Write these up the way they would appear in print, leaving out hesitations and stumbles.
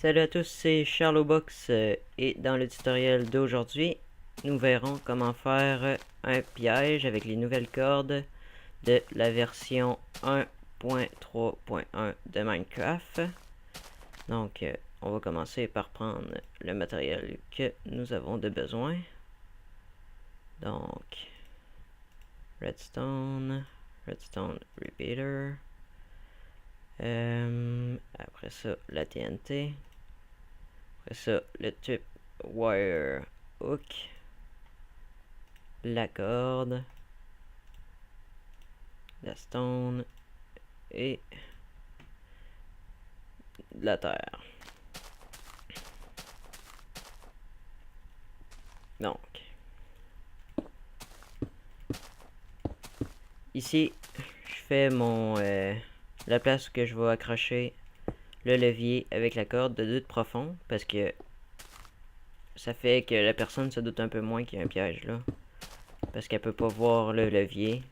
Salut à tous, c'est Charlobox et dans le tutoriel d'aujourd'hui, nous verrons comment faire un piège avec les nouvelles cordes de la version 1.3.1 de Minecraft. Donc, on va commencer par prendre le matériel que nous avons de besoin. Donc, redstone repeater. Après ça, la TNT. Après ça, le type wire hook, la corde, la stone et de la terre. Donc, ici, je fais mon la place où je vais accrocher le levier avec la corde de 2 de profond parce que ça fait que la personne se doute un peu moins qu'il y a un piège là parce qu'elle peut pas voir le levier,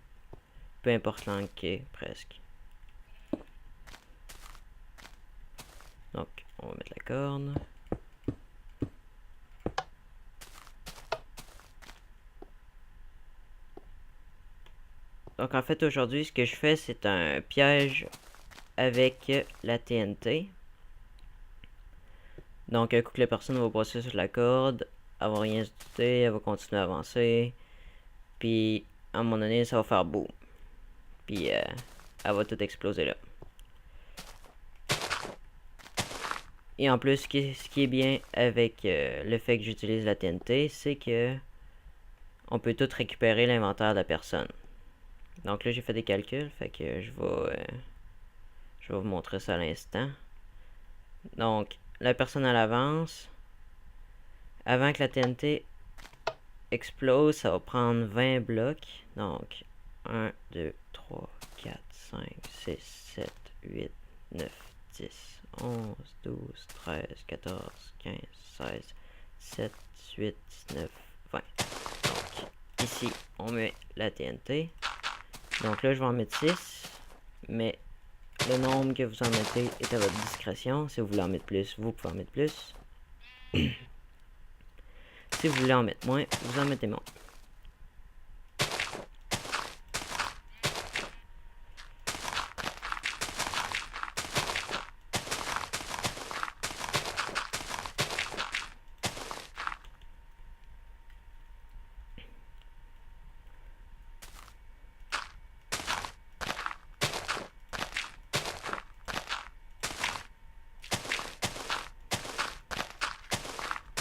peu importe l'angle qu'il est, presque. Donc, on va mettre la corde. Donc en fait aujourd'hui ce que je fais c'est un piège avec la TNT. Donc un coup que la personne va passer sur la corde, elle va rien se douter, elle va continuer à avancer. Puis à un moment donné ça va faire boum. Puis elle va tout exploser là. Et en plus ce qui est bien avec le fait que j'utilise la TNT, c'est que on peut tout récupérer l'inventaire de la personne. Donc là j'ai fait des calculs, fait que je vais vous montrer ça à l'instant. Donc la personne elle avance. Avant que la TNT explose, ça va prendre 20 blocs. Donc 1, 2, 3, 4, 5, 6, 7, 8, 9, 10, 11, 12, 13, 14, 15, 16, 17, 18, 19, 20. Donc ici on met la TNT. Donc là je vais en mettre 6. Mais le nombre que vous en mettez est à votre discrétion. Si vous voulez en mettre plus, vous pouvez en mettre plus. Si vous voulez en mettre moins, vous en mettez moins.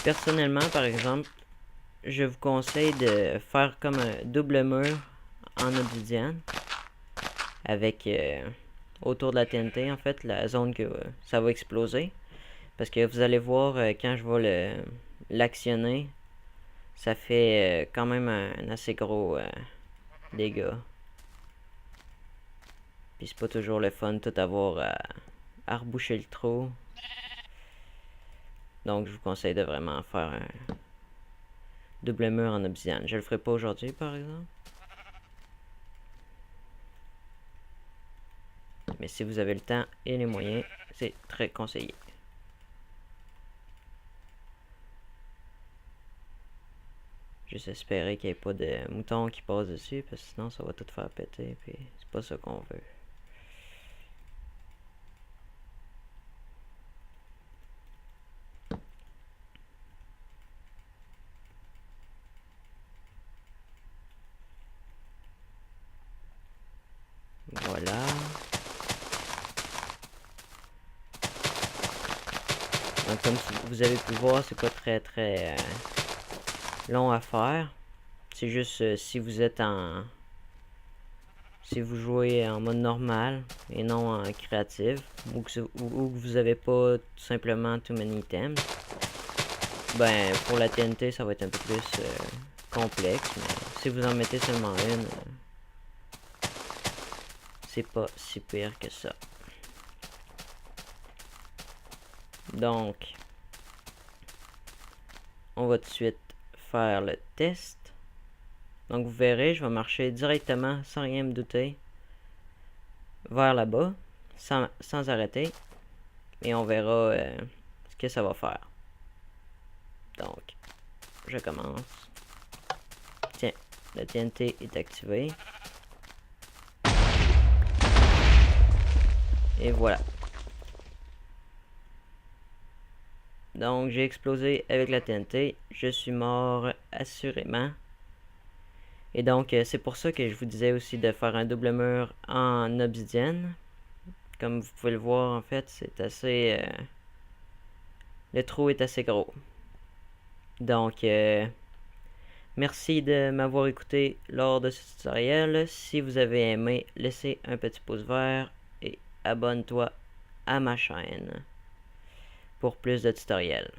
Personnellement, par exemple, je vous conseille de faire comme un double mur en obsidienne avec autour de la TNT, en fait, la zone que ça va exploser. Parce que vous allez voir, quand je vais l'actionner, ça fait quand même un assez gros dégât. Puis c'est pas toujours le fun tout avoir à reboucher le trou. Donc je vous conseille de vraiment faire un double mur en obsidienne. Je le ferai pas aujourd'hui par exemple. Mais si vous avez le temps et les moyens, c'est très conseillé. Juste espérer qu'il n'y ait pas de moutons qui passent dessus, parce que sinon ça va tout faire péter, puis c'est pas ça qu'on veut. Voilà. Donc comme vous avez pu voir, c'est pas très long à faire. C'est juste si vous êtes si vous jouez en mode normal et non en créatif, ou que vous avez pas tout simplement too many items, ben pour la TNT ça va être un peu plus complexe, mais si vous en mettez seulement une, c'est pas si pire que ça. Donc on va tout de suite faire le test. Donc vous verrez, je vais marcher directement sans rien me douter vers là-bas, sans arrêter. Et on verra ce que ça va faire. Donc, je commence. Tiens, la TNT est activée. Et voilà. Donc, j'ai explosé avec la TNT. Je suis mort assurément. Et donc, c'est pour ça que je vous disais aussi de faire un double mur en obsidienne. Comme vous pouvez le voir, en fait, c'est assez... le trou est assez gros. Donc, merci de m'avoir écouté lors de ce tutoriel. Si vous avez aimé, laissez un petit pouce vert et abonne-toi à ma chaîne pour plus de tutoriels.